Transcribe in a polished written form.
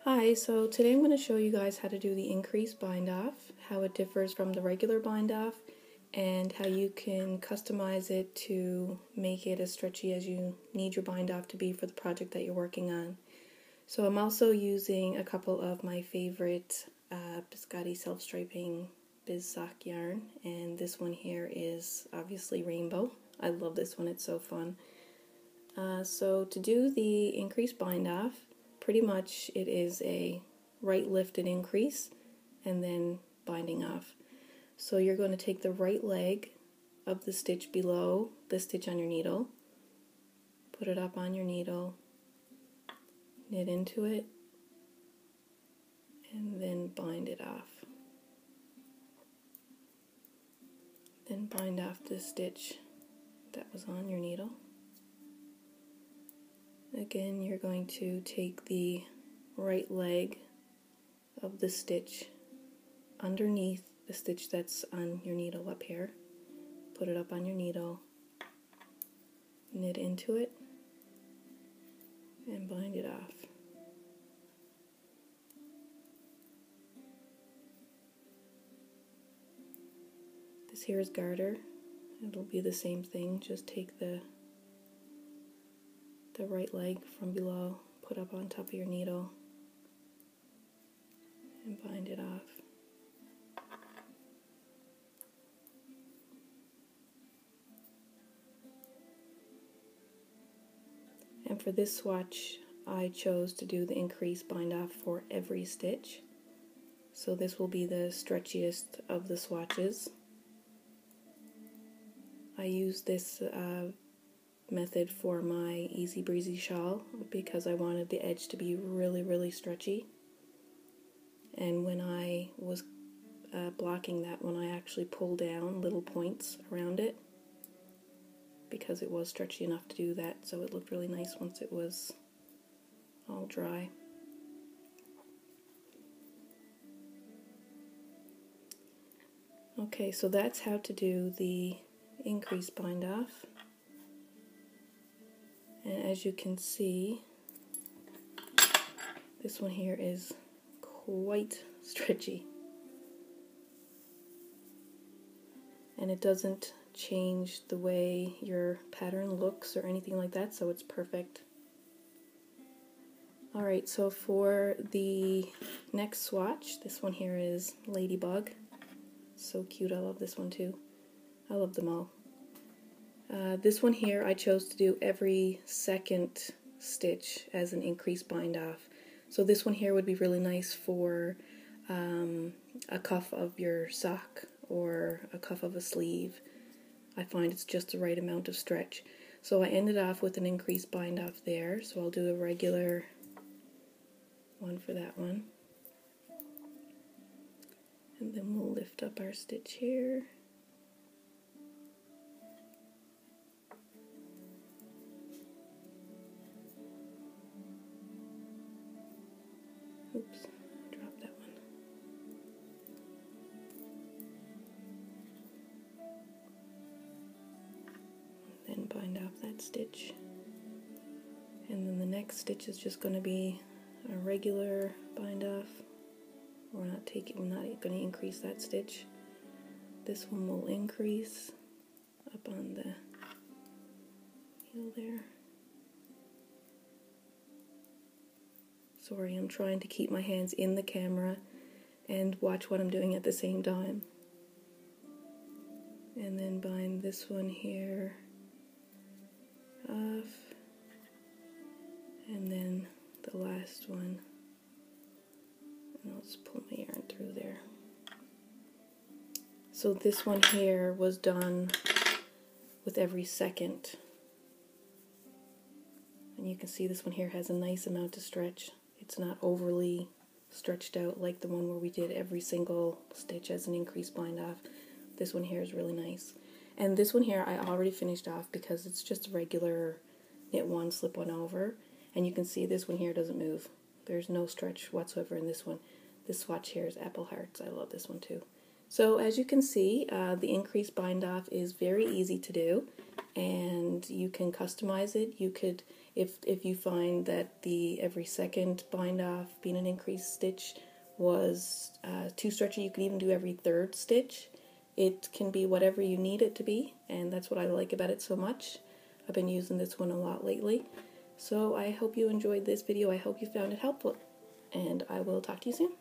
Hi, so today I'm going to show you guys how to do the increase bind off, how it differs from the regular bind off, and how you can customize it to make it as stretchy as you need your bind off to be for the project that you're working on. So I'm also using a couple of my favorite Biscotti self-striping Biz Sock yarn, and this one here is obviously rainbow. I love this one, it's so fun. So to do the increase bind off, pretty much it is a right lift and increase and then binding off. So you're going to take the right leg of the stitch below the stitch on your needle, put it up on your needle, knit into it, and then bind it off. Then bind off the stitch that was on your needle. Again, you're going to take the right leg of the stitch underneath the stitch that's on your needle up here, put it up on your needle, knit into it, and bind it off. This here is garter. It'll be the same thing, just take the right leg from below, put up on top of your needle, and bind it off. And for this swatch, I chose to do the increase bind off for every stitch. So this will be the stretchiest of the swatches. I use this method for my Easy Breezy shawl because I wanted the edge to be really stretchy. And when I was blocking that one, I actually pulled down little points around it because it was stretchy enough to do that, so it looked really nice once it was all dry. Okay, so that's how to do the increase bind off. And as you can see, this one here is quite stretchy. And it doesn't change the way your pattern looks or anything like that, so it's perfect. Alright, so for the next swatch, this one here is Ladybug. So cute, I love this one too. I love them all. This one here I chose to do every second stitch as an increase bind off. So this one here would be really nice for a cuff of your sock or a cuff of a sleeve. I find it's just the right amount of stretch. So I ended off with an increase bind off there, so I'll do a regular one for that one. And then we'll lift up our stitch here. Oops, dropped that one. Then bind off that stitch. And then the next stitch is just going to be a regular bind off. We're not going to increase that stitch. This one will increase up on the heel there. Sorry, I'm trying to keep my hands in the camera and watch what I'm doing at the same time. And then bind this one here off. And then the last one. And I'll just pull my yarn through there. So this one here was done with every second. And you can see this one here has a nice amount of stretch. It's not overly stretched out like the one where we did every single stitch as an increase bind off. This one here is really nice. And this one here I already finished off because it's just a regular knit one, slip one over. And you can see this one here doesn't move. There's no stretch whatsoever in this one. This swatch here is Apple Hearts. I love this one too. So as you can see, the increase bind off is very easy to do, and you can customize it. You could If you find that the every second bind off being an increased stitch was too stretchy, you can even do every third stitch. It can be whatever you need it to be, and that's what I like about it so much. I've been using this one a lot lately. So I hope you enjoyed this video. I hope you found it helpful, and I will talk to you soon.